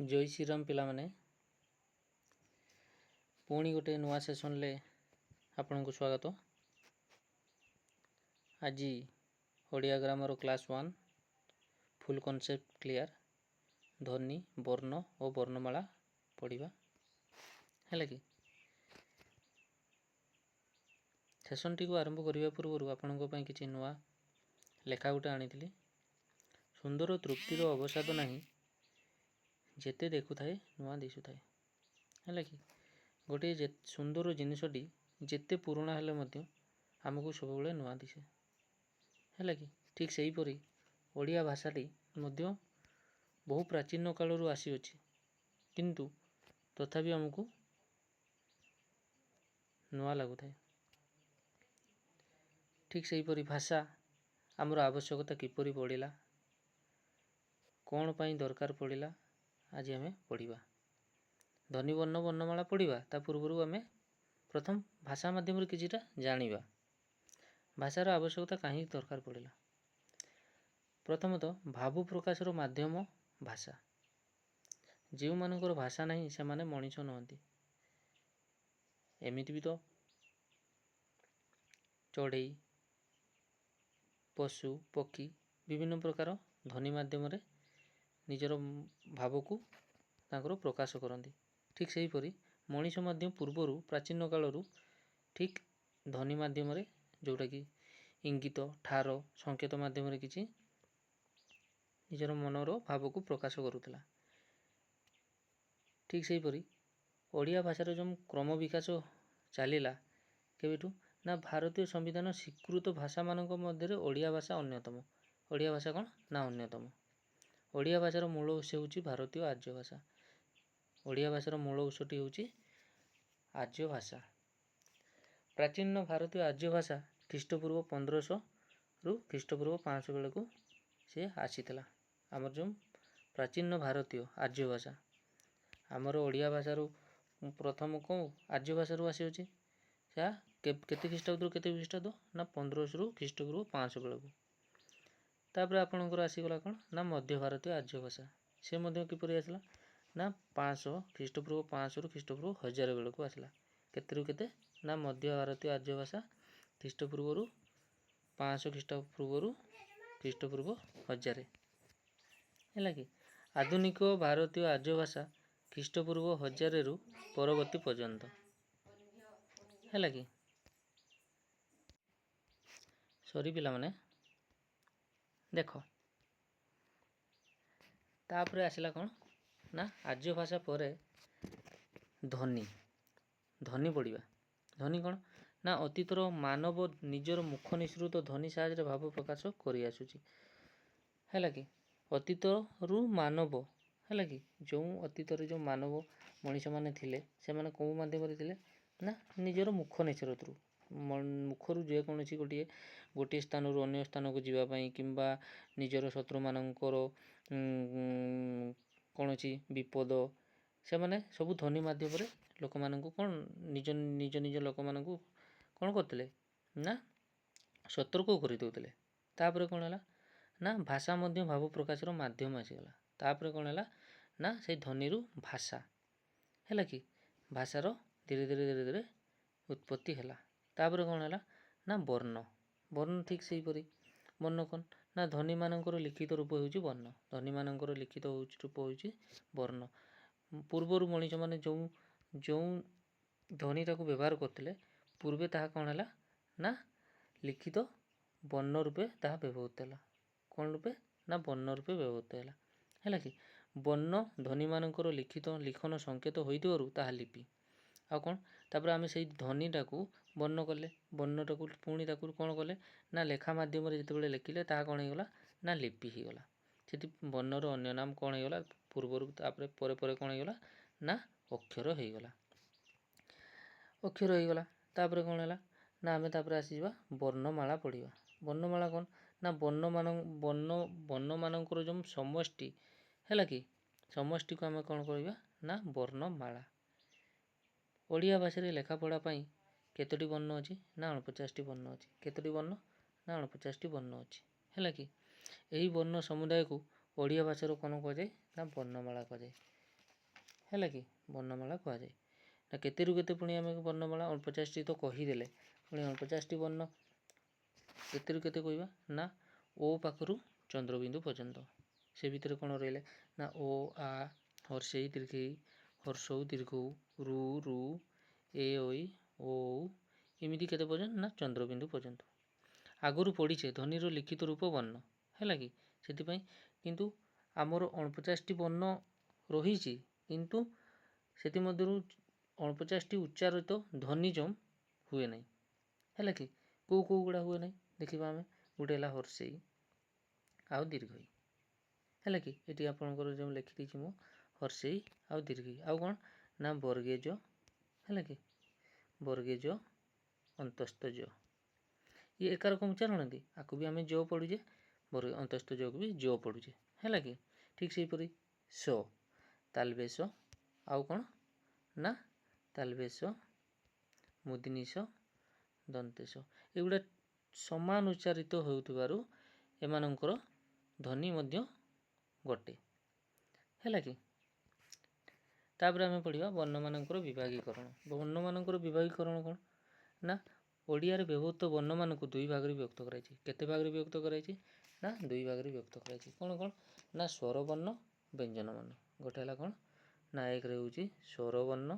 जय श्रीराम पिलामाने पुणी गोटे नुआ सेसन ले आपण को स्वागत। आज Odia grammar class 1 full concept clear ध्वनि वर्ण और वर्णमाला पढ़ा है कि सेसन टी को आरंभ करने पूर्व आपण किसी नुआ लेखा गोटे आनी सुंदर तृप्तिर अवसाद नहीं जेते देखु थाए नुआ दिशु थाए है कि गोटे सुंदर जिनसटी जेते पुराणा हेले मध्य आमको सब बेले नुआ दिशे है कि ठीक से हीपरी ओडिया भाषाटी मध्य बहु प्राचीन कालरू आसी अछि किंतु तथापि आमको नुआ लगु थाए। ठीक से हीपरी भाषा आमर आवश्यकता किपरि पड़िला कौन पाई दरकार पड़िला आज आम पढ़ा ध्वनि वर्ण वर्णमाला पढ़ा ता पूर्व आम प्रथम भाषा माध्यम किछिटा जानिबा भाषार आवश्यकता कहीं दरकार पड़िला। प्रथमतः भाव प्रकाशर माध्यम भाषा जो मानकर भाषा नहीं से माने मनीष नहंती एमिति भी तो चढ़ई पशु पक्षी विभिन्न प्रकार ध्वनि माध्यम निजर भाव को तांकर प्रकाश करती। ठीक से हीपरी मनीष मध्य पूर्वर प्राचीन कालरू ठीक ध्वनि माध्यम जोटा कि इंगित ठार संकेत माध्यम किसी निजर मनर भाव को प्रकाश करुला। ठीक से हीपरी ओडिया भाषार जो क्रम विकास चलला केबेठू ना भारतीय संविधान स्वीकृत भाषा मानक मध्य ओडिया भाषा अन्यतम। ओडिया भाषा कौन ना अन्यतम। ओडिया भाषार मूल उत्स होची भारतीय आर्य भाषा। ओडिया भाषार मूल उत्सटी होची आर्य भाषा। प्राचीन भारतीय आर्य भाषा ख्रीष्टपूर्व 1500 रु ख्रीष्टपूर्व 500 बेले को से आसीथिला। आमर जो प्राचीन भारतीय आर्य भाषा आमर ओडिया भाषार प्रथम को आर्य भाषारू आसी अछि से केते ख्रीष्टाब्द केते ख्रीष्टाब्द ना 1500 रु ख्रीष्टपूर्व 500 बेले को तापर आपणकर आसीगला कौन ना मध्य भारतीय आर्य भाषा से मध्य किपरि आसला ना 500 ख्रीष्टपूर्व 500 रु ख्रीष्टपूर्व 1000 बेले को आसला केते केते ना मध्य भारतीय आर्य भाषा ख्रीष्टपूर्व रु 500 ख्रीष्टपूर्व रु ख्रीष्टपूर्व 1000 है कि आधुनिक भारतीय आर्य भाषा ख्रीष्टपूर्व 1000 रु परवर्ती पर्यंत है कि सॉरी पिला माने देख तापर आसला कौन ना आर्य भाषा पर ध्वनि ध्वनि पढ़ा ध्वनि कौन ना अतीतर मानव निजर मुख निसृत ध्वनि साहाय्य भाव प्रकाश कर आसुची है कि अतीत रु मानव है कि जो अतीत जो मानव मनीष मैंने थिले से माने कौ माध्यम थिले ना निजर मुख निसृत रु मुखर जेकोसी गोटे स्थान रु अन्य स्थान को जीवाई किंबा निजर शत्रु मानकर कौन विपद से माने सब ध्वनि माध्यम लोक मान कौन निज निज निज लोक मान कौन करते ना सतर्क कर दौले। तापर कौन है ना भाषा मध्य भाव प्रकाशर माध्यम आसीगला तापर कौन है ना से ध्वनि रु भाषा है कि भाषार धीरे धीरे धीरे धीरे उत्पत्ति है। तापर कौन है ना वर्ण वर्ण ठीक से हीपरी वर्ण कौन ना ध्वनि मानकर लिखित रूप होउची वर्ण ध्वनि मानकर लिखित रूप होउची वर्ण पूर्वर मनीष माने जो जो ध्वनिटा को व्यवहार करते पूर्वे ताहा कौन है ना लिखित वर्ण रूपे ताहा व्यवहृत है कौन रूपे ना वर्ण रूपे व्यवहृत है कि वर्ण ध्वनि मानकर लिखित लिखन संकेत होइथिबारु ताहा लिपि आ कौन तापर आम से ध्वनिटा को वर्ण कले वर्णटा को पुणी कौन कले ना लेखा माध्यम जिते लिखिले ताहा कौन होगा ना लिपि होगला से वर्णर अन्य नाम कौन होगा पूर्वर तापर पर कौन होगा ना अक्षर होगला अक्षर होगला तापर कौन है ना आम तापर आसीजा वर्णमाला पढ़ा वर्णमाला कौन ना वर्ण मानकर जो समष्टि है कि समष्टि को आम कौन करवा ना वर्णमाला। ओडिया भाषा लेखा पढ़ा केतोटी वर्ण अच्छी ना 49 वर्ण अच्छी केतोटी वर्ण ना 49 वर्ण अच्छी है कि यही वर्ण समुदाय को ओडिया भाषार कौन कहुए ना वर्णमाला कहुए। ହେଲା କି ବର୍ଣ୍ଣମାଳା କୁହାଯାଏ। ନା କେତେରୁ କେତେ ପୁଣି ଆମେ ବର୍ଣ୍ଣମାଳା 49ଟି ତ କହିଦେଲେ, ପୁଣି 49ଟି ବର୍ଣ୍ଣ କେତେରୁ କେତେ କହିବା ନା ଓ ପାଖରୁ ଚନ୍ଦ୍ରବିନ୍ଦୁ ପର୍ଯ୍ୟନ୍ତ। ସେ ଭିତରେ କ'ଣ ରହିଲେ ନା ଓ ଆ ହର୍ଷେଇ ଦୀର୍ଘେଇ ହର୍ଷଉ ଦୀର୍ଘଉ ରୁ ରୁ ଏ ଓଇ ଓ ଏମିତି କେତେ ପର୍ଯ୍ୟନ୍ତ ନା ଚନ୍ଦ୍ରବିନ୍ଦୁ ପର୍ଯ୍ୟନ୍ତ। ଆଗରୁ ପଡ଼ିଛେ ଧ୍ୱନିର ଲିଖିତ ରୂପ ବର୍ଣ୍ଣ ହେଲା କି, ସେଥିପାଇଁ କିନ୍ତୁ ଆମର 49ଟି ବର୍ଣ୍ଣ ରହିଛି, କିନ୍ତୁ ସେଥିମଧ୍ୟରୁ 49ଟି ଉଚ୍ଚାରିତ ଧ୍ୱନିଜମ୍ ହୁଏ ନାହିଁ ହେଲା କି। କେଉଁ ଗୁଡ଼ା ହୁଏ ନାହିଁ ଦେଖିବା ଆମେ। ଗୋଟେ ହେଲା ହର୍ଷେଇ ଆଉ ଦୀର୍ଘଇ ହେଲା କି, ଏଠି ଆପଣଙ୍କର ଯେଉଁ ଲେଖିଦେଇଛି ମୁଁ ହର୍ଷେଇ ଆଉ ଦୀର୍ଘଇ। ଆଉ କ'ଣ ନା ବର୍ଗେଜ ହେଲା କି, ବର୍ଗେଜ ଅନ୍ତସ୍ଥ ଜ ଇଏ ଏକା ରକମ ଉଚ୍ଚାରଣ କି, ଆକୁ ବି ଆମେ ଜ ପଢ଼ୁଛେ, ଅନ୍ତସ୍ଥ ଜକୁ ବି ଜ ପଢ଼ୁଛେ ହେଲା କି। ଠିକ୍ ସେହିପରି ସ ତାଲବେଶ ଆଉ କ'ଣ ନା ତାଲବେଶ ମୁଦିନିଶ ଦନ୍ତେଶ ଏଗୁଡ଼ା ସମାନ ଉଚ୍ଚାରିତ ହେଉଥିବାରୁ ଏମାନଙ୍କର ଧ୍ୱନି ମଧ୍ୟ ଗୋଟେ ହେଲା କି। ତାପରେ ଆମେ ପଢ଼ିବା ବର୍ଣ୍ଣମାନଙ୍କର ବିଭାଗୀକରଣ। ବର୍ଣ୍ଣମାନଙ୍କର ବିଭାଗୀକରଣ କ'ଣ ନା ଓଡ଼ିଆରେ ବ୍ୟବହୃତ ବର୍ଣ୍ଣମାନଙ୍କୁ ଦୁଇ ଭାଗରେ ବିଭକ୍ତ କରାଯାଇଛି। କେତେ ଭାଗରେ ବିଭକ୍ତ କରାଯାଇଛି ନା ଦୁଇ ଭାଗରେ ବିଭକ୍ତ କରାଯାଇଛି। କ'ଣ କ'ଣ ନା ସ୍ୱରବର୍ଣ୍ଣ ବ୍ୟଞ୍ଜନ ବର୍ଣ୍ଣ। ଗୋଟେ ହେଲା କ'ଣ ନା ଏକରେ ହେଉଛି ସ୍ୱରବର୍ଣ୍ଣ,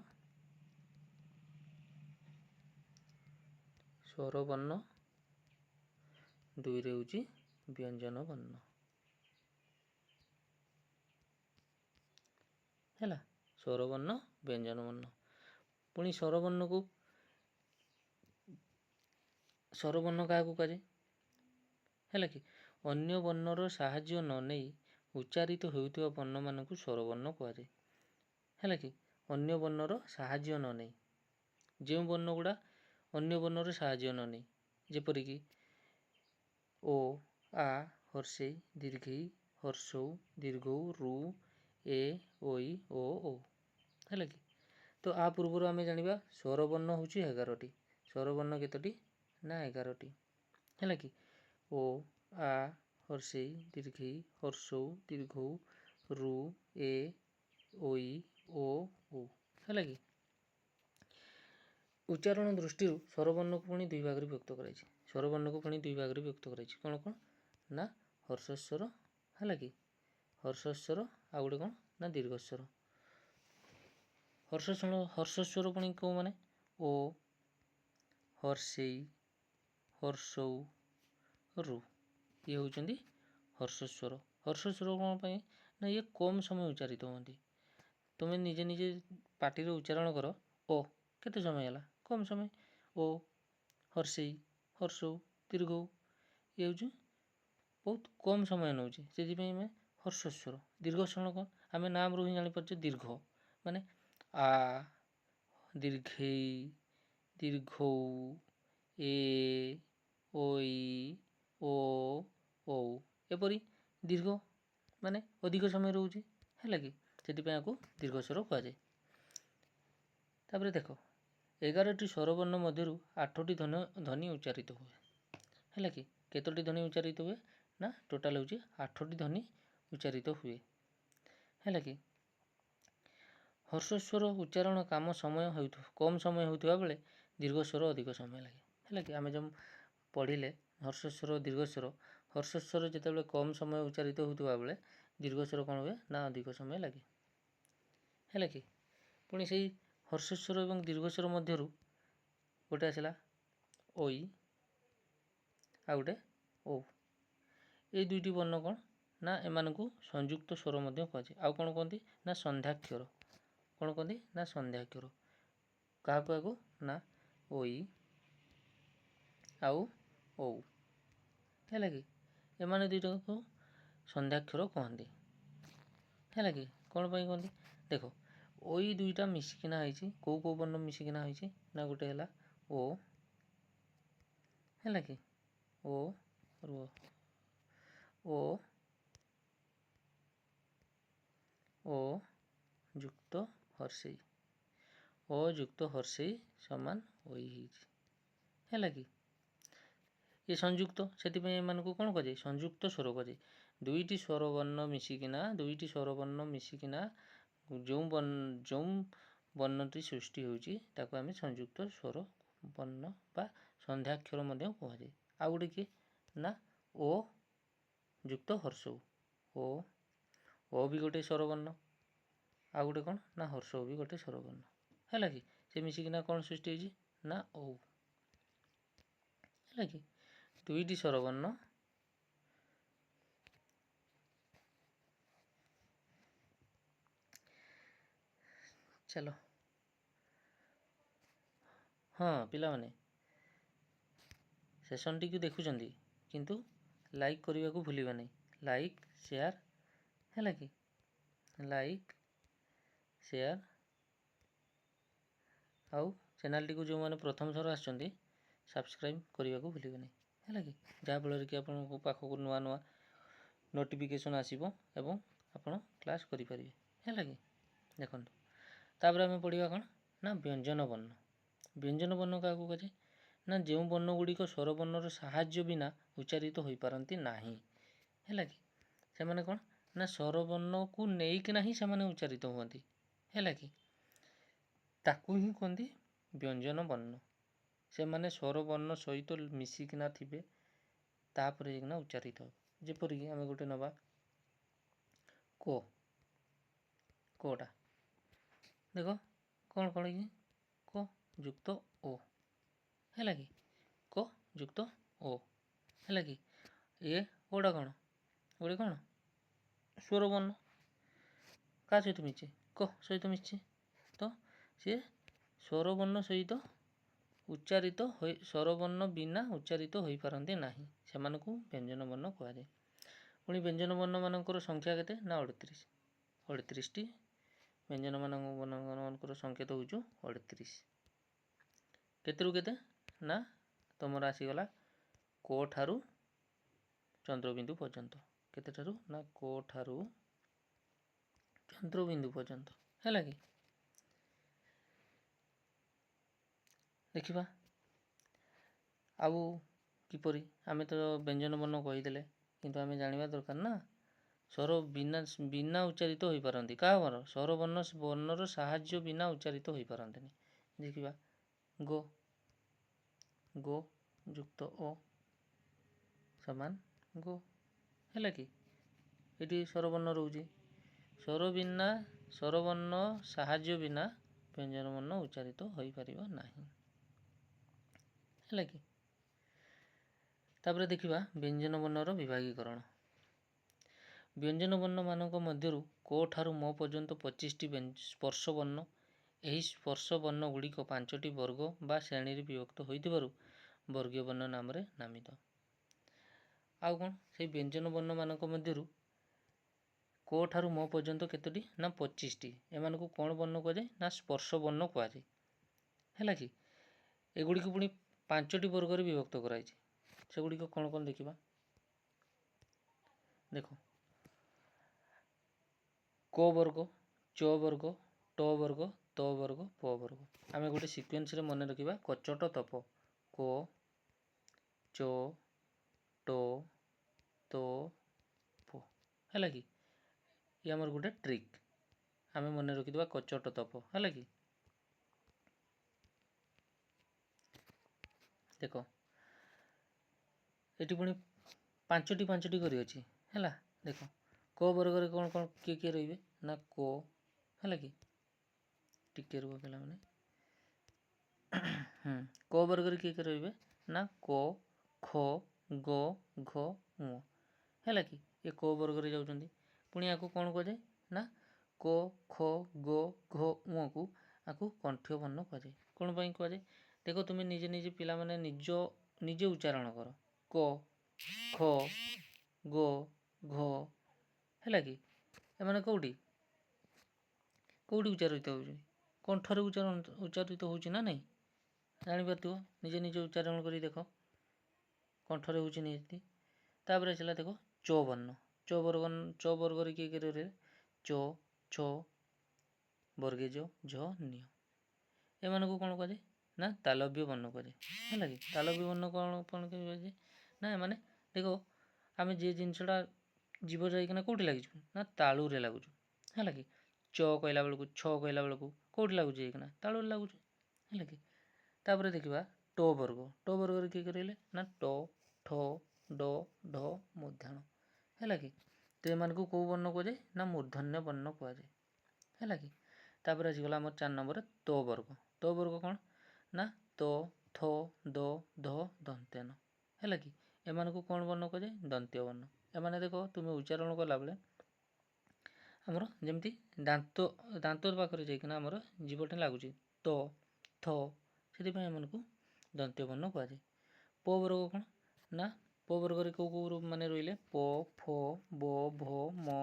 ସ୍ୱରବର୍ଣ୍ଣ, ଦୁଇରେ ହେଉଛି ବ୍ୟଞ୍ଜନ ବର୍ଣ୍ଣ ହେଲା। ସ୍ୱରବର୍ଣ୍ଣ ବ୍ୟଞ୍ଜନ ବର୍ଣ୍ଣ। ପୁଣି ସ୍ୱରବର୍ଣ୍ଣ କାହାକୁ କୁହାଯାଏ ହେଲା କି, ଅନ୍ୟ ବର୍ଣ୍ଣର ସାହାଯ୍ୟ ନ ନେଇ ଉଚ୍ଚାରିତ ହେଉଥିବା ବର୍ଣ୍ଣମାନଙ୍କୁ ସ୍ୱରବର୍ଣ୍ଣ କୁହାଯାଏ ହେଲା କି। ଅନ୍ୟ ବର୍ଣ୍ଣର ସାହାଯ୍ୟ ନ ନେଇ, ଯେଉଁ ବର୍ଣ୍ଣ ଗୁଡ଼ା ଅନ୍ୟ ବର୍ଣ୍ଣର ସାହାଯ୍ୟ ନ ନେଇ, ଯେପରିକି ଓ ଆ ହର୍ଷେଇ ଦୀର୍ଘେଇ ହର୍ଷଉ ଦୀର୍ଘଉ ରୁ ଏ ଓଇ ଓ ହେଲା କି। ତ ଆ ପୂର୍ବରୁ ଆମେ ଜାଣିବା ସ୍ୱରବର୍ଣ୍ଣ ହେଉଛି 11ଟି। ସ୍ୱରବର୍ଣ୍ଣ କେତୋଟି ନା 11ଟି ହେଲା କି। ଓ ଆ ହର୍ଷେଇ ଦୀର୍ଘେଇ ହର୍ଷଉ ଦୀର୍ଘଉ ରୁ ଏ ଓଇ ଓ ହେଲା କି। ଉଚ୍ଚାରଣ ଦୃଷ୍ଟିରୁ ସ୍ୱରବର୍ଣ୍ଣକୁ ପୁଣି ଦୁଇ ଭାଗରେ ବିଭକ୍ତ କରାଯାଇଛି। ସ୍ୱରବର୍ଣ୍ଣକୁ ପୁଣି ଦୁଇ ଭାଗରେ ବିଭକ୍ତ କରାଯାଇଛି। କ'ଣ କ'ଣ ନା ହର୍ଷସ୍ୱର ହେଲା କି, ହର୍ଷସ୍ୱର ଆଉ ଗୋଟେ କ'ଣ ନା ଦୀର୍ଘସ୍ୱର। ହର୍ଷସ୍ୱର ପୁଣି କେଉଁମାନେ ଓ ହର୍ଷେଇ ହର୍ଷଉ ରୁ ଇଏ ହେଉଛନ୍ତି ହର୍ଷସ୍ୱର। ହର୍ଷସ୍ୱର କ'ଣ ପାଇଁ ନା ଇଏ କମ୍ ସମୟ ଉଚ୍ଚାରିତ ହୁଅନ୍ତି। ତୁମେ ନିଜେ ନିଜେ ପାଟିରେ ଉଚ୍ଚାରଣ କର, ଓ କେତେ ସମୟ ହେଲା, କମ୍ ସମୟ। ଓ ହର୍ଷେଇ ହର୍ଷଉ ଦୀର୍ଘଉ ଇଏ ହେଉଛି ବହୁତ କମ୍ ସମୟ ନେଉଛି, ସେଥିପାଇଁ ଆମେ ହର୍ଷସ୍ୱର। ଦୀର୍ଘସ୍ୱର କ'ଣ ଆମେ ନାମରୁ ହିଁ ଜାଣିପାରୁଛେ, ଦୀର୍ଘ ମାନେ ଆ ଦୀର୍ଘେଇ ଦୀର୍ଘଉ ଏ ଓଇ ଓ ଏପରି ଦୀର୍ଘ ମାନେ ଅଧିକ ସମୟ ରହୁଛି ହେଲା କି, ସେଥିପାଇଁ ଆକୁ ଦୀର୍ଘସ୍ୱର କୁହାଯାଏ। ତାପରେ ଦେଖ 11ଟି ସ୍ୱରବର୍ଣ୍ଣ ମଧ୍ୟରୁ 8ଟି ଧ୍ୱନି ଉଚ୍ଚାରିତ ହୁଏ ହେଲା କି। କେତୋଟି ଧ୍ୱନି ଉଚ୍ଚାରିତ ହୁଏ ନା ଟୋଟାଲ ହେଉଛି 8ଟି ଧ୍ୱନି ଉଚ୍ଚାରିତ ହୁଏ ହେଲା କି। ହର୍ଷସ୍ୱର ଉଚ୍ଚାରଣ କମ୍ ସମୟ ହେଉଥିବା ବେଳେ ଦୀର୍ଘସ୍ୱର ଅଧିକ ସମୟ ଲାଗେ ହେଲା କି। ଆମେ ଯେଉଁ ପଢ଼ିଲେ ହର୍ଷସ୍ୱର ଦୀର୍ଘସ୍ୱର, ହର୍ଷସ୍ୱର ଯେତେବେଳେ କମ୍ ସମୟ ଉଚ୍ଚାରିତ ହେଉଥିବା ବେଳେ ଦୀର୍ଘସ୍ୱର କ'ଣ ହୁଏ ନା ଅଧିକ ସମୟ ଲାଗେ ହେଲା କି। ପୁଣି ସେଇ ହର୍ଷସ୍ୱର ଏବଂ ଦୀର୍ଘସ୍ୱର ମଧ୍ୟରୁ ଗୋଟେ ଆସିଲା ଓଇ ଆଉ ଗୋଟେ ଓ। ଏଇ ଦୁଇଟି ବର୍ଣ୍ଣ କ'ଣ ନା ଏମାନଙ୍କୁ ସଂଯୁକ୍ତ ସ୍ୱର ମଧ୍ୟ କୁହାଯାଏ। ଆଉ କ'ଣ କୁହନ୍ତି ନା ସନ୍ଧ୍ୟାକ୍ଷର। କ'ଣ କୁହନ୍ତି ନା ସନ୍ଧ୍ୟାକ୍ଷର। କାହାକୁ ନା ଓଇ ଆଉ ଓ ହେଲା କି। ଏମାନେ ଦୁଇଟାକୁ ସନ୍ଧ୍ୟାକ୍ଷର କୁହନ୍ତି ହେଲା କି। କ'ଣ ପାଇଁ କୁହନ୍ତି ଦେଖ, ଓଇ ଦୁଇଟା ମିଶିକିନା ହେଇଛି। କେଉଁ ବର୍ଣ୍ଣ ମିଶିକିନା ହେଇଛି ନା ଗୋଟେ ହେଲା ଓ ହେଲା କି, ଓ ଯୁକ୍ତ ହର୍ଷେଇ, ଓ ଯୁକ୍ତ ହର୍ଷେଇ ସମାନ ଓଇ ହେଇଛି ହେଲା କି। ଏ ସଂଯୁକ୍ତ, ସେଥିପାଇଁ ଏମାନଙ୍କୁ କ'ଣ କୁହାଯାଏ ସଂଯୁକ୍ତ ସ୍ୱର କୁହାଯାଏ। ଦୁଇଟି ସ୍ୱରବର୍ଣ୍ଣ ମିଶିକିନା ଯେଉଁ ବର୍ଣ୍ଣଟି ସୃଷ୍ଟି ହେଉଛି ତାକୁ ଆମେ ସଂଯୁକ୍ତ ସ୍ୱର ବର୍ଣ୍ଣ ବା ସନ୍ଧ୍ୟାକ୍ଷର ମଧ୍ୟ କୁହାଯାଏ। ଆଉ ଗୋଟେ କିଏ ନା ଓ ଯୁକ୍ତ ହର୍ଷ ଓ ବି ଗୋଟେ ସ୍ୱରବର୍ଣ୍ଣ। ଆଉ ଗୋଟେ କ'ଣ ନା ହର୍ଷ ବି ଗୋଟେ ସ୍ୱରବର୍ଣ୍ଣ ହେଲା କି, ସେ ମିଶିକିନା କ'ଣ ସୃଷ୍ଟି ହେଇଛି ନା ଓ ହେଲା କି, ଦୁଇଟି ସ୍ୱରବର୍ଣ୍ଣ ଚାଲ। ହଁ ପିଲାମାନେ ସେସନଟିକୁ ଦେଖୁଛନ୍ତି କିନ୍ତୁ ଲାଇକ୍ କରିବାକୁ ଭୁଲିବା ନାହିଁ। ଲାଇକ୍ ସେୟାର ହେଲା କି, ଲାଇକ୍ ସେୟାର ଆଉ ଚ୍ୟାନେଲଟିକୁ ଯେଉଁମାନେ ପ୍ରଥମ ଥର ଆସିଛନ୍ତି ସବସ୍କ୍ରାଇବ୍ କରିବାକୁ ଭୁଲିବେ ନାହିଁ ହେଲା କି, ଯାହାଫଳରେ କି ଆପଣଙ୍କ ପାଖକୁ ନୂଆ ନୂଆ ନୋଟିଫିକେସନ୍ ଆସିବ ଏବଂ ଆପଣ କ୍ଲାସ୍ କରିପାରିବେ ହେଲା କି। ଦେଖନ୍ତୁ ତାପରେ ଆମେ ପଢ଼ିବା କ'ଣ ନା ବ୍ୟଞ୍ଜନ ବର୍ଣ୍ଣ। ବ୍ୟଞ୍ଜନ ବର୍ଣ୍ଣ କାହାକୁ କୁହାଯାଏ ନା ଯେଉଁ ବର୍ଣ୍ଣ ଗୁଡ଼ିକ ସ୍ୱରବର୍ଣ୍ଣର ସାହାଯ୍ୟ ବିନା ଉଚ୍ଚାରିତ ହୋଇପାରନ୍ତି ନାହିଁ ହେଲା କି, ସେମାନେ କ'ଣ ନା ସ୍ୱରବର୍ଣ୍ଣକୁ ନେଇକିନା ହିଁ ସେମାନେ ଉଚ୍ଚାରିତ ହୁଅନ୍ତି ହେଲା କି, ତାକୁ ହିଁ କୁହନ୍ତି ବ୍ୟଞ୍ଜନ ବର୍ଣ୍ଣ। ସେମାନେ ସ୍ୱରବର୍ଣ୍ଣ ସହିତ ମିଶିକିନା ଥିବେ ତାପରେ ଯାଇକିନା ଉଚ୍ଚାରିତ ହେବ। ଯେପରିକି ଆମେ ଗୋଟେ ନେବା କୋଟା ଦେଖ କ'ଣ କ'ଣ କି କ ଯୁକ୍ତ ଓ ହେଲା କି, କ ଯୁକ୍ତ ଓ ହେଲା କି, ଓଟା କ'ଣ ଗୋଟେ କ'ଣ ସ୍ୱରବର୍ଣ୍ଣ କାହା ସହିତ ମିଶିଛି କ ସହିତ ମିଶିଛି, ତ ସିଏ ସ୍ୱରବର୍ଣ୍ଣ ସହିତ ଉଚ୍ଚାରିତ ସ୍ୱରବର୍ଣ୍ଣ ବିନା ଉଚ୍ଚାରିତ ହୋଇପାରନ୍ତି ନାହିଁ, ସେମାନଙ୍କୁ ବ୍ୟଞ୍ଜନ ବର୍ଣ୍ଣ କୁହାଯାଏ। ପୁଣି ବ୍ୟଞ୍ଜନ ବର୍ଣ୍ଣମାନଙ୍କର ସଂଖ୍ୟା କେତେ ନା 38ଟି ବ୍ୟଞ୍ଜନ ବର୍ଣ୍ଣମାନଙ୍କର ସଂକେତ ହେଉଛି 38। କେତେରୁ କେତେ ନା ତୁମର ଆସିଗଲା କ ଠାରୁ ଚନ୍ଦ୍ରବିନ୍ଦୁ ପର୍ଯ୍ୟନ୍ତ। କେତେଠାରୁ ନା କ ଠାରୁ ଚନ୍ଦ୍ରବିନ୍ଦୁ ପର୍ଯ୍ୟନ୍ତ ହେଲା କି। ଦେଖିବା ଆଉ କିପରି, ଆମେ ତ ବ୍ୟଞ୍ଜନ ବର୍ଣ୍ଣ କହିଦେଲେ କିନ୍ତୁ ଆମେ ଜାଣିବା ଦରକାର ନା ସ୍ୱର ବିନା ଉଚ୍ଚାରିତ ହୋଇପାରନ୍ତି କାହାର ବର୍ଣ୍ଣର ସାହାଯ୍ୟ ବିନା ଉଚ୍ଚାରିତ ହୋଇପାରନ୍ତିନି। ଦେଖିବା ଗୋ ଯୁକ୍ତ ଓ ସମାନ ଗୋ ହେଲା କି, ଏଠି ସ୍ୱରବର୍ଣ୍ଣ ରହୁଛି, ସ୍ୱରବର୍ଣ୍ଣ ସାହାଯ୍ୟ ବିନା ବ୍ୟଞ୍ଜନ ବର୍ଣ୍ଣ ଉଚ୍ଚାରିତ ହୋଇପାରିବ ନାହିଁ ହେଲା କି। ତାପରେ ଦେଖିବା ବ୍ୟଞ୍ଜନ ବର୍ଣ୍ଣର ବିଭାଗୀକରଣ। ବ୍ୟଞ୍ଜନ ବର୍ଣ୍ଣମାନଙ୍କ ମଧ୍ୟରୁ କ ଠାରୁ ମ ପର୍ଯ୍ୟନ୍ତ 25ଟି ସ୍ପର୍ଶ ବର୍ଣ୍ଣ। ଏହି ସ୍ପର୍ଶ ବର୍ଣ୍ଣ ଗୁଡ଼ିକ 5ଟି ବର୍ଗ ବା ଶ୍ରେଣୀରେ ବିଭକ୍ତ ହୋଇଥିବାରୁ ବର୍ଗୀୟ ବର୍ଣ୍ଣ ନାମରେ ନାମିତ। ଆଉ କ'ଣ ସେଇ ବ୍ୟଞ୍ଜନ ବର୍ଣ୍ଣମାନଙ୍କ ମଧ୍ୟରୁ କ ଠାରୁ ମ ପର୍ଯ୍ୟନ୍ତ କେତୋଟି ନା 25ଟି, ଏମାନଙ୍କୁ କ'ଣ ବର୍ଣ୍ଣ କୁହାଯାଏ ନା ସ୍ପର୍ଶ ବର୍ଣ୍ଣ କୁହାଯାଏ ହେଲା କି। ଏଗୁଡ଼ିକୁ ପୁଣି 5ଟି ବର୍ଗରେ ବିଭକ୍ତ କରାଯାଇଛି। ସେଗୁଡ଼ିକ କ'ଣ କ'ଣ ଦେଖିବା। ଦେଖ କ ବର୍ଗ, ଚ ବର୍ଗ, ଟ ବର୍ଗ, ତ ବର୍ଗ, ପ ବର୍ଗ। ଆମେ ଗୋଟେ ସିକ୍ୱେନ୍ସରେ ମନେ ରଖିବା କଚଟ ତପ କ ଚ ଟ ତ ପ ହେଲା କି, ଇଏ ଆମର ଗୋଟେ ଟ୍ରିକ୍, ଆମେ ମନେ ରଖିଦେବା କଚଟ ତପ ହେଲା କି। ଦେଖ ଏଠି ପୁଣି 5ଟି କରି ଅଛି ହେଲା। ଦେଖ କ ବର୍ଗରେ କ'ଣ କ'ଣ କିଏ କିଏ ରହିବେ ନା କ ହେଲା କି, ଟିକେ ରୁହ ପିଲାମାନେ, କ ବର୍ଗରେ କିଏ କିଏ ରହିବେ ନା କ ଖ ଗ ଘ ଙ ହେଲା କି, ଏ କ ବର୍ଗରେ ଯାଉଛନ୍ତି। ପୁଣି ଆକୁ କ'ଣ କୁହାଯାଏ ନା କ ଖ ଗ ଘ ଙକୁ ଆକୁ କଣ୍ଠୀୟ ବର୍ଣ୍ଣ କୁହାଯାଏ। କ'ଣ ପାଇଁ କୁହାଯାଏ ଦେଖ, ତୁମେ ନିଜେ ପିଲାମାନେ ନିଜେ ଉଚ୍ଚାରଣ କର କ ଖ ଗ ଘ ହେଲା କି, ଏମାନେ କେଉଁଠି ଉଚ୍ଚାରିତ ହେଉଛି, କଣ୍ଠରେ ଉଚ୍ଚାରିତ ହେଉଛି ନା ନାହିଁ ଜାଣିପାରୁଥିବ, ନିଜେ ଉଚ୍ଚାରଣ କରି ଦେଖ କଣ୍ଠରେ ହେଉଛି ନିହାତି। ତାପରେ ଆସିଲା ଦେଖ ଚ ବର୍ଣ୍ଣ, ଚ ବର୍ଗରେ କିଏ କିଏ ରହିଲେ ଚ ଛ ବର୍ଗେ ଜ ଝ ନ୍ୟ, ଏମାନଙ୍କୁ କ'ଣ କୁହାଯାଏ ନା ତାଲବ୍ୟ ବର୍ଣ୍ଣ କୁହାଯାଏ ହେଲା କି। ତାଲବ୍ୟ ବର୍ଣ୍ଣ କ'ଣ କୁହାଯାଏ ନା ଏମାନେ ଦେଖ, ଆମେ ଯେ ଜିନିଷଟା ଜୀବ ଯାଇକିନା କେଉଁଠି ଲାଗିଛୁ ନା ତାଳୁରେ ଲାଗୁଛୁ ହେଲା କି। ଚ କହିଲା ବେଳକୁ ଛ କହିଲା ବେଳକୁ କେଉଁଠି ଲାଗୁଛି ଏଇକିନା ତାଳୁରେ ଲାଗୁଛି ହେଲା କି। ତାପରେ ଦେଖିବା ଟ ବର୍ଗ। ଟ ବର୍ଗରେ କିଏ ରହିଲେ ନା ଟ ଠ ଡ ଢ ମୂର୍ଧନ ହେଲା କି। ତ ଏମାନଙ୍କୁ କେଉଁ ବର୍ଣ୍ଣ କୁହାଯାଏ ନା ମୂର୍ଧନ୍ୟ ବର୍ଣ୍ଣ କୁହାଯାଏ ହେଲା କି। ତାପରେ ଆସିଗଲା ଆମର 4 ନମ୍ବରରେ ତ ବର୍ଗ। ତ ବର୍ଗ କ'ଣ ନା ତ ଥ ଦ ଧ ଦନ୍ତ୍ୟନ ହେଲା କି। ଏମାନଙ୍କୁ କ'ଣ ବର୍ଣ୍ଣ କୁହାଯାଏ ଦନ୍ତ୍ୟ ବର୍ଣ୍ଣ। ଏମାନେ ଦେଖ ତୁମେ ଉଚ୍ଚାରଣ କଲାବେଳେ ଆମର ଯେମିତି ଦାନ୍ତ ପାଖରେ ଯାଇକିନା ଆମର ଜୀବଟା ଲାଗୁଛି ତ ଥ, ସେଥିପାଇଁ ଏମାନଙ୍କୁ ଦନ୍ତ୍ୟ ବର୍ଣ୍ଣ କୁହାଯାଏ। ପ ବର୍ଗ କ'ଣ ନା ପ ବର୍ଗରେ କେଉଁ ମାନେ ରହିଲେ ପ ଫ ବ ଭ ମ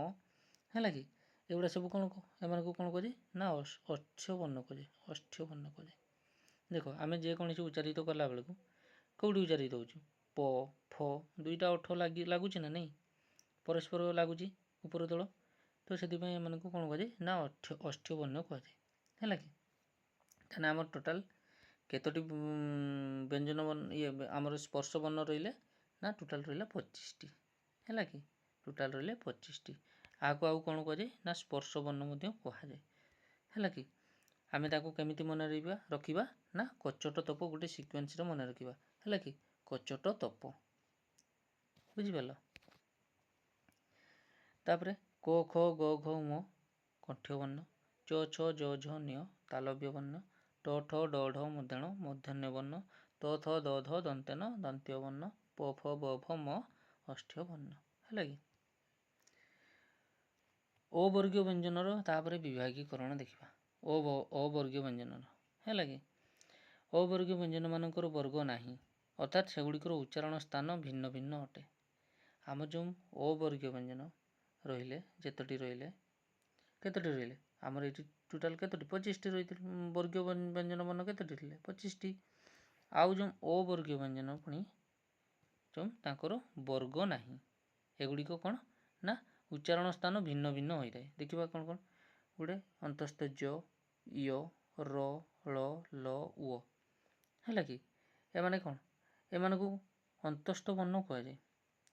ହେଲା କି। ଏଗୁଡ଼ା ସବୁ କ'ଣ ଏମାନଙ୍କୁ କ'ଣ କୁହାଯାଏ ନା ଅକ୍ଷ ବର୍ଣ୍ଣ କୁହାଯାଏ। ଅକ୍ଷ ବର୍ଣ୍ଣ କୁହାଯାଏ। ଦେଖ ଆମେ ଯେକୌଣସି ଉଚ୍ଚାରିତ କଲା ବେଳକୁ କେଉଁଠି ଉଚ୍ଚାରିତ ହେଉଛୁ ପ ଫ ଦୁଇଟା ଓଠ ଲାଗୁଛି ନା ନାହିଁ ପରସ୍ପର ଲାଗୁଛି ଉପର ତଳ। ତ ସେଥିପାଇଁ ଏମାନଙ୍କୁ କ'ଣ କୁହାଯାଏ ନା ଅଷ୍ଟ୍ୟ ବର୍ଣ୍ଣ କୁହାଯାଏ ହେଲା କି। ତାହେଲେ ଆମର ଟୋଟାଲ୍ କେତୋଟି ବ୍ୟଞ୍ଜନ ବର୍ଣ୍ଣ ଆମର ସ୍ପର୍ଶ ବର୍ଣ୍ଣ ରହିଲେ ନା ଟୋଟାଲ୍ ରହିଲା 25ଟି ହେଲା କି। ଟୋଟାଲ୍ ରହିଲେ 25ଟି। ଆକୁ ଆଉ କ'ଣ କୁହାଯାଏ ନା ସ୍ପର୍ଶ ବର୍ଣ୍ଣ ମଧ୍ୟ କୁହାଯାଏ ହେଲା କି। ଆମେ ତାକୁ କେମିତି ମନେ ରଖିବା ନା କଚଟ ତପ ଗୋଟେ ସିକ୍ୱେନ୍ସରେ ମନେ ରଖିବା ହେଲା କି। କଚଟ ତପ ବୁଝିପାରିଲ। ତାପରେ କ ଖ ଗ ଘ ମ କଣ୍ଠ୍ୟ ବର୍ଣ୍ଣ, ଚ ଛ ଜ ଝ ନ୍ୟ ତାଲବ୍ୟ ବର୍ଣ୍ଣ, ଟ ଠ ଡ ଢ ମୂର୍ଧନ୍ୟ ବର୍ଣ୍ଣ, ତ ଥ ଦ ଧ ଦନ୍ତ୍ୟନ ଦନ୍ତ୍ୟ ବର୍ଣ୍ଣ, ପ ଫ ବ ଭ ମ ଅଷ୍ଟ୍ୟ ବର୍ଣ୍ଣ ହେଲା କି। ଅବର୍ଗୀୟ ବ୍ୟଞ୍ଜନର ତାପରେ ବିଭାଗୀକରଣ ଦେଖିବା। ଅବର୍ଗୀୟ ବ୍ୟଞ୍ଜନର ହେଲା କି। ଅବର୍ଗୀୟ ବ୍ୟଞ୍ଜନମାନଙ୍କର ବର୍ଗ ନାହିଁ, ଅର୍ଥାତ୍ ସେଗୁଡ଼ିକର ଉଚ୍ଚାରଣ ସ୍ଥାନ ଭିନ୍ନ ଭିନ୍ନ ଅଟେ। ଆମର ଯେଉଁ ଅବର୍ଗୀୟ ବ୍ୟଞ୍ଜନ ରହିଲେ କେତୋଟି ରହିଲେ ଆମର ଏଇଠି ଟୋଟାଲ୍ କେତୋଟି 25ଟି ରହିଥିଲେ। ବର୍ଗୀୟ ବ୍ୟଞ୍ଜନ ବର୍ଣ୍ଣ କେତୋଟି ଥିଲେ 25ଟି। ଆଉ ଯେଉଁ ଅବର୍ଗୀୟ ବ୍ୟଞ୍ଜନ ପୁଣି ଯେଉଁ ତାଙ୍କର ବର୍ଗ ନାହିଁ, ଏଗୁଡ଼ିକ କ'ଣ ନା ଉଚ୍ଚାରଣ ସ୍ଥାନ ଭିନ୍ନ ଭିନ୍ନ ହୋଇଥାଏ। ଦେଖିବା କ'ଣ କ'ଣ ଗୋଟେ ଅନ୍ତସ୍ଥ ଜ ୟ ର ଳ ଲ ଉ ହେଲା କି। ଏମାନେ କ'ଣ ଏମାନଙ୍କୁ ଅନ୍ତସ୍ଥ ବର୍ଣ୍ଣ କୁହାଯାଏ।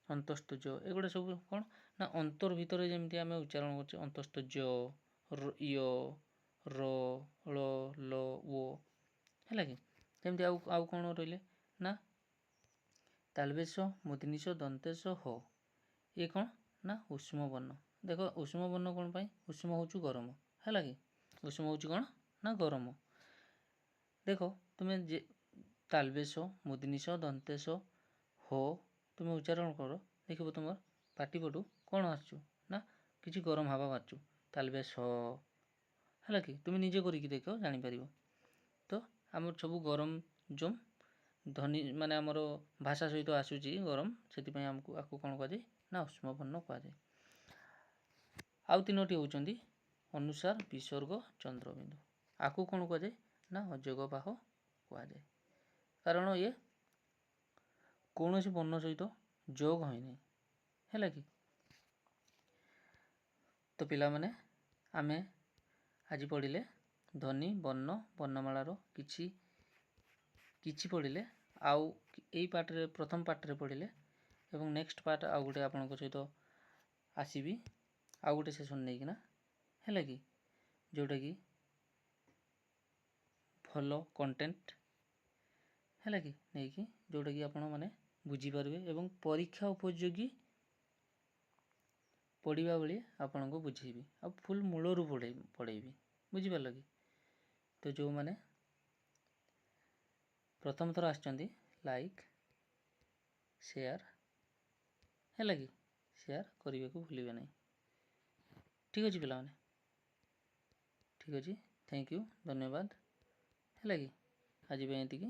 ଅନ୍ତସ୍ଥ ଜ ଏଗୁଡ଼ା ସବୁ କ'ଣ ନା ଅନ୍ତର ଭିତରେ ଯେମିତି ଆମେ ଉଚ୍ଚାରଣ କରୁଛେ ଅନ୍ତସ୍ଥ ଜ ୟ ର ଳ ଲ ଉ ହେଲା କି। ଯେମିତି ଆଉ କ'ଣ ରହିଲେ ନା ତାଲବେଶ ମୁଦିନିଶ ଦନ୍ତେଶ ହ, ଇଏ କ'ଣ ନା ଉଷ୍ମ ବର୍ଣ୍ଣ। ଦେଖ ଉଷ୍ମ ବର୍ଣ୍ଣ କ'ଣ ପାଇଁ ଉଷ୍ମ ହେଉଛି ଗରମ ହେଲା କି। ଉଷ୍ମ ହେଉଛି କ'ଣ ନା ଗରମ। ଦେଖ ତୁମେ ଯେ ତାଲବେଶ ମୁଦିନିଶ ଦନ୍ତେଶ ହ ତୁମେ ଉଚ୍ଚାରଣ କର, ଦେଖିବ ତୁମର ପାଟିପଟୁ କ'ଣ ଆସୁଛୁ ନା କିଛି ଗରମ ହାବା ବାହାରୁଛୁ ତାଲବେଶ ହେଲା କି। ତୁମେ ନିଜେ କରିକି ଦେଖ ଜାଣିପାରିବ। ତ ଆମର ସବୁ ଗରମ ଯେଉଁ ଧ୍ୱନି ମାନେ ଆମର ଭାଷା ସହିତ ଆସୁଛି ଗରମ, ସେଥିପାଇଁ ଆମକୁ ଆକୁ କ'ଣ କୁହାଯାଏ ନା ଉଷ୍ମ ବର୍ଣ୍ଣ କୁହାଯାଏ। ଆଉ 3ଟି ହେଉଛନ୍ତି ଅନୁସାର ବିସର୍ଗ ଚନ୍ଦ୍ରବିନ୍ଦୁ। ଆକୁ କ'ଣ କୁହାଯାଏ ନା ଅଯୋଗ ବାହ କୁହାଯାଏ, କାରଣ ଇଏ କୌଣସି ବର୍ଣ୍ଣ ସହିତ ଯୋଗ ହୋଇନାହିଁ ହେଲା କି। ତ ପିଲାମାନେ ଆମେ ଆଜି ପଢ଼ିଲେ ଧ୍ୱନି ବର୍ଣ୍ଣ ବର୍ଣ୍ଣମାଳାର କିଛି ପଢ଼ିଲେ। ଆଉ ଏଇ ପାର୍ଟରେ ପ୍ରଥମ ପାର୍ଟରେ ପଢ଼ିଲେ ଏବଂ ନେକ୍ସଟ ପାର୍ଟ ଆଉ ଗୋଟେ ଆପଣଙ୍କ ସହିତ ଆସିବି ଆଉ ଗୋଟେ ସେସନ୍ ନେଇକିନା ହେଲା କି, ଯେଉଁଟାକି ଭଲ କଣ୍ଟେଣ୍ଟ ହେଲା କି ନେଇକି, ଯେଉଁଟାକି ଆପଣମାନେ ବୁଝିପାରିବେ ଏବଂ ପରୀକ୍ଷା ଉପଯୋଗୀ ପଢ଼ିବା ଭଳି ଆପଣଙ୍କୁ ବୁଝେଇବି ଆଉ ଫୁଲ୍ ମୂଳରୁ ପଢ଼େଇବି ବୁଝିପାରିଲ କି। ତ ଯେଉଁମାନେ ପ୍ରଥମ ଥର ଆସିଛନ୍ତି ଲାଇକ୍ ସେୟାର ହେଲା କି, ସେୟାର କରିବାକୁ ଭୁଲିବେ ନାହିଁ। ଠିକ୍ ଅଛି ପିଲାମାନେ, ଠିକ୍ ଅଛି, ଥ୍ୟାଙ୍କ ୟୁ, ଧନ୍ୟବାଦ ହେଲା କି। ଆଜି ପାଇଁ ଏତିକି।